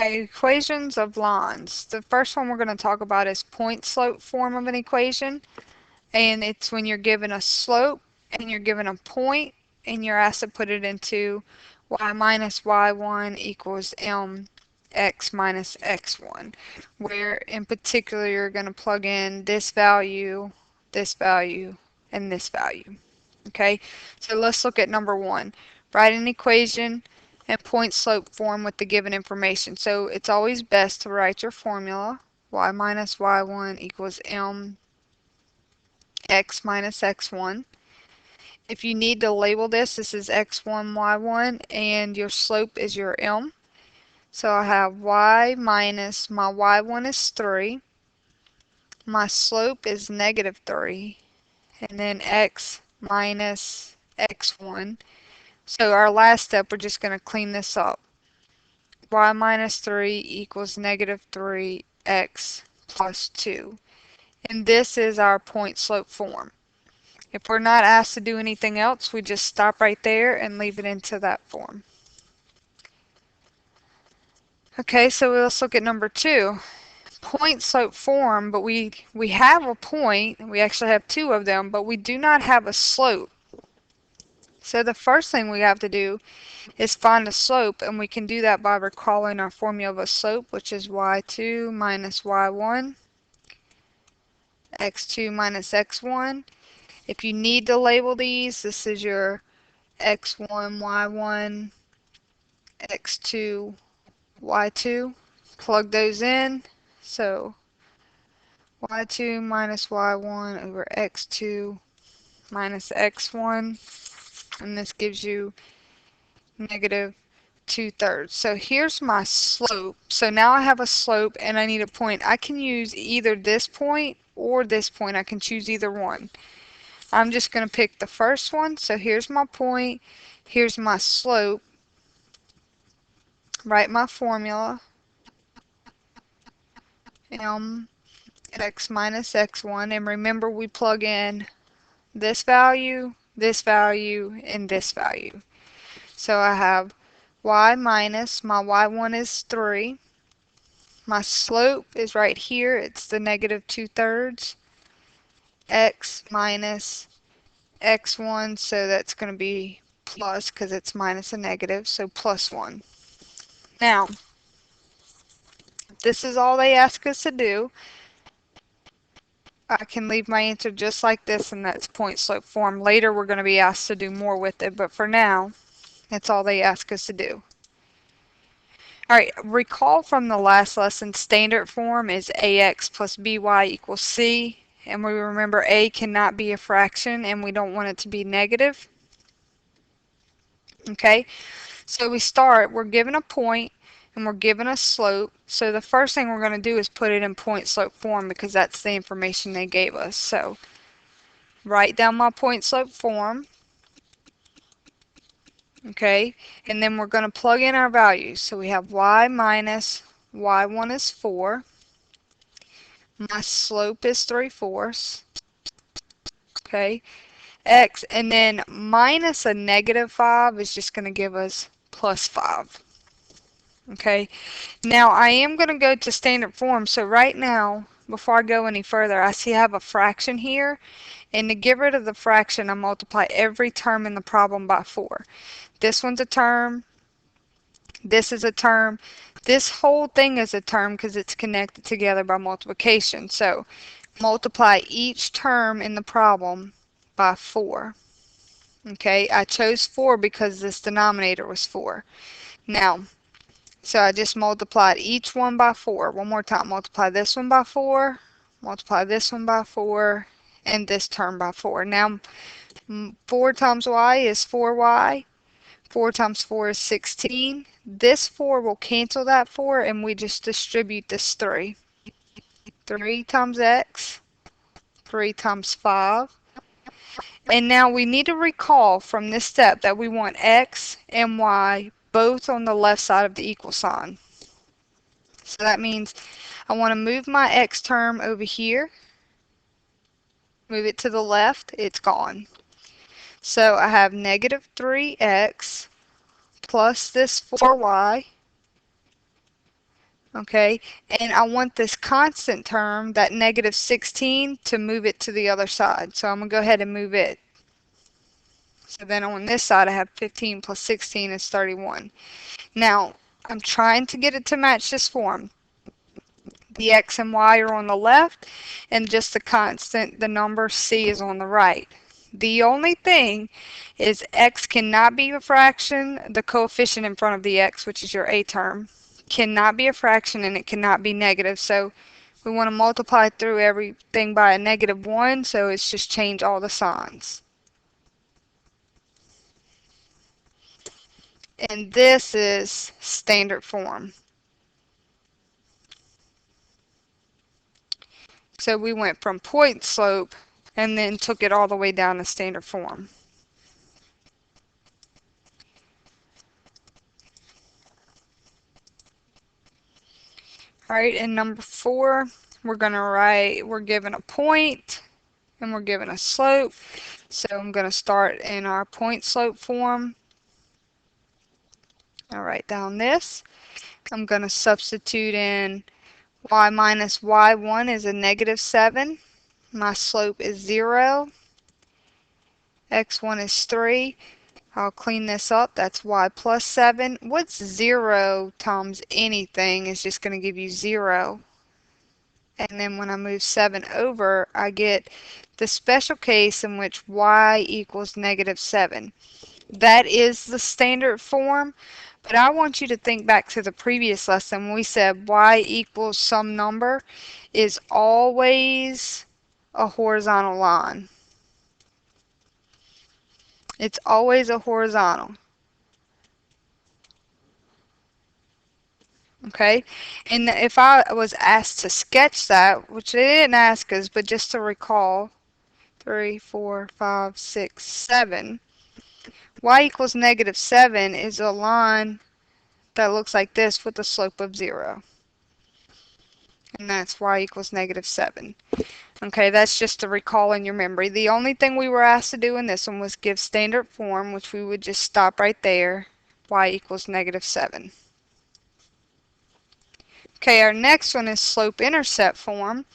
Okay, equations of lines. The first one we're going to talk about is point slope form of an equation. And it's when you're given a slope and you're given a point and you're asked to put it into y minus y1 equals mx minus x1, where in particular you're going to plug in this value, and this value. Okay, so let's look at number one. Write an equation and point slope form with the given information. So it's always best to write your formula. Y minus y1 equals m x minus x1. If you need to label this is x1, y1, and your slope is your m. So I have y minus, my y1 is 3, my slope is negative 3, and then x minus x1. So our last step, we're just going to clean this up. Y minus 3 equals negative 3x plus 2. And this is our point slope form. If we're not asked to do anything else, we just stop right there and leave it into that form. Okay, so let's look at number two. Point slope form, but we have a point, we actually have two of them, but we do not have a slope. So the first thing we have to do is find a slope, and we can do that by recalling our formula of a slope, which is y2 minus y1, x2 minus x1. If you need to label these, this is your x1, y1, x2, y2. Plug those in. So y2 minus y1 over x2 minus x1. And this gives you negative 2/3. So here's my slope. So now I have a slope and I need a point. I can use either this point or this point. I can choose either one. I'm just going to pick the first one. So here's my point. Here's my slope. Write my formula. X minus x1. And remember, we plug in this value, and this value. So I have y minus, my y1 is 3. My slope is right here. It's the negative 2/3. X minus x1, so that's going to be plus because it's minus a negative, so plus 1. Now, this is all they ask us to do. I can leave my answer just like this, and that's point slope form. Later we're going to be asked to do more with it, but for now, that's all they ask us to do. Alright, recall from the last lesson, standard form is ax plus by equals c, and we remember a cannot be a fraction, and we don't want it to be negative. Okay, so we're given a point, and we're given a slope. So the first thing we're going to do is put it in point slope form because that's the information they gave us. So write down my point slope form. Okay, and then we're going to plug in our values. So we have y minus y1 is 4. My slope is 3/4. Okay, x, and then minus a negative 5 is just going to give us plus 5. Okay, now I am going to go to standard form. So right now, before I go any further, I see I have a fraction here, and to get rid of the fraction, I multiply every term in the problem by 4. This one's a term, this is a term, this whole thing is a term because it's connected together by multiplication. So multiply each term in the problem by 4. Okay, I chose 4 because this denominator was 4. Now, so I just multiplied each one by 4. One more time, multiply this one by 4, multiply this one by 4, and this term by 4. Now, 4 times y is 4y. 4 times 4 is 16. This 4 will cancel that 4, and we just distribute this 3. 3 times x, 3 times 5. And now we need to recall from this step that we want x and y both on the left side of the equal sign. So that means I want to move my x term over here. Move it to the left. It's gone. So I have negative 3x plus this 4y Okay, and I want this constant term, that negative 16, to move it to the other side. So I'm going to go ahead and move it. So then on this side I have 15 plus 16 is 31. Now, I'm trying to get it to match this form. The x and y are on the left, and just the constant, the number c, is on the right. The only thing is x cannot be a fraction. The coefficient in front of the x, which is your a term, cannot be a fraction, and it cannot be negative. So we want to multiply through everything by a -1, so it's just change all the signs. And this is standard form. So we went from point slope and then took it all the way down to standard form. All right, and number 4, we're going to write, we're given a point and we're given a slope. So I'm going to start in our point slope form. I'll write down this. I'm going to substitute in y minus y1 is a -7. My slope is 0. x1 is 3. I'll clean this up. That's y plus 7. What's 0 times anything is just going to give you 0. And then when I move 7 over, I get the special case in which y equals -7. That is the standard form, but I want you to think back to the previous lesson when we said y equals some number is always a horizontal line. It's always a horizontal. Okay, and if I was asked to sketch that, which they didn't ask us, but just to recall, 3, 4, 5, 6, 7, y equals -7 is a line that looks like this with a slope of 0. And that's y equals -7. Okay, that's just to recall in your memory. The only thing we were asked to do in this one was give standard form, which we would just stop right there, y equals -7. Okay, our next one is slope-intercept form.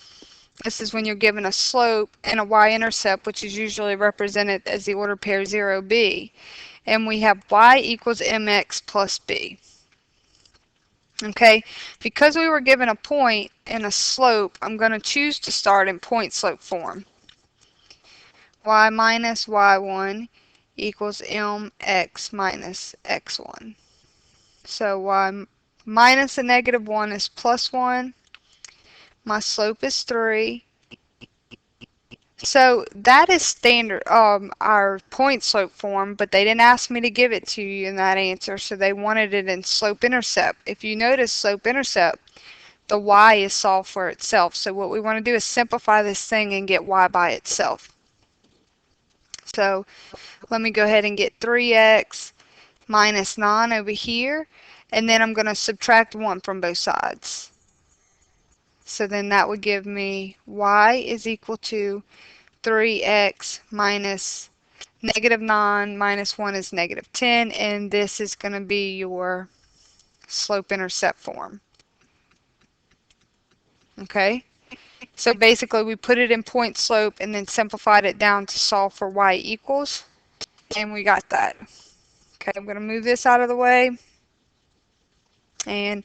This is when you're given a slope and a y-intercept, which is usually represented as the order pair 0b. And we have y equals mx plus b. Okay, because we were given a point and a slope, I'm going to choose to start in point slope form. Y minus y1 equals mx minus x1. So y minus a -1 is +1. My slope is 3. So that is standard, our point slope form, but they didn't ask me to give it to you in that answer, so they wanted it in slope-intercept. If you notice slope-intercept, the y is solved for itself. So what we want to do is simplify this thing and get y by itself. So let me go ahead and get 3x minus 9 over here, and then I'm going to subtract 1 from both sides. So then that would give me y is equal to 3x minus -9 minus 1 is -10, and this is going to be your slope-intercept form. Okay, so basically we put it in point slope and then simplified it down to solve for y equals, and we got that. Okay, I'm going to move this out of the way, and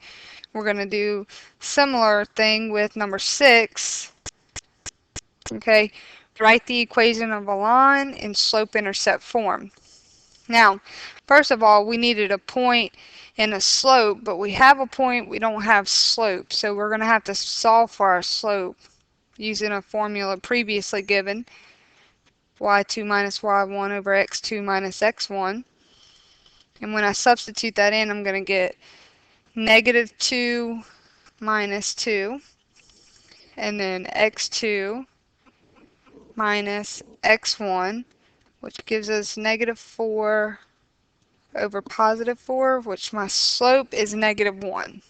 we're going to do similar thing with number 6. Okay, write the equation of a line in slope-intercept form. Now, first of all, we needed a point and a slope, but we have a point, we don't have slope, so we're going to have to solve for our slope using a formula previously given, y2 minus y1 over x2 minus x1. And when I substitute that in, I'm going to get -2 minus 2, and then x2 minus x1, which gives us -4 over +4, which my slope is -1.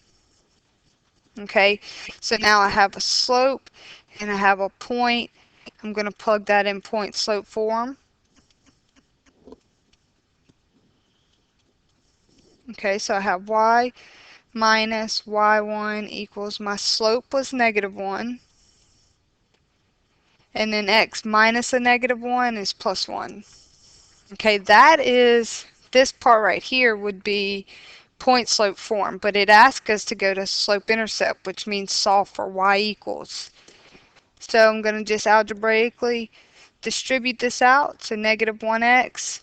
Okay, so now I have a slope and I have a point. I'm going to plug that in point slope form. Okay, so I have y minus y1 equals, my slope was -1, and then x minus a -1 is +1. Okay, that is, this part right here would be point slope form, but it asks us to go to slope-intercept, which means solve for y equals. So I'm going to just algebraically distribute this out, so -1x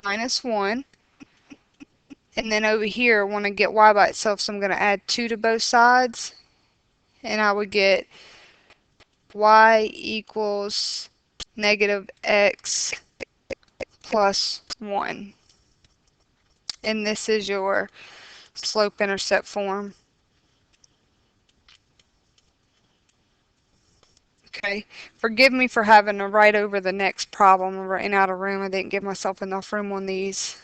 minus 1. And then over here, I want to get y by itself, so I'm going to add 2 to both sides. And I would get y equals -x plus 1. And this is your slope-intercept form. Okay, forgive me for having to write over the next problem. I'm running out of room. I didn't give myself enough room on these.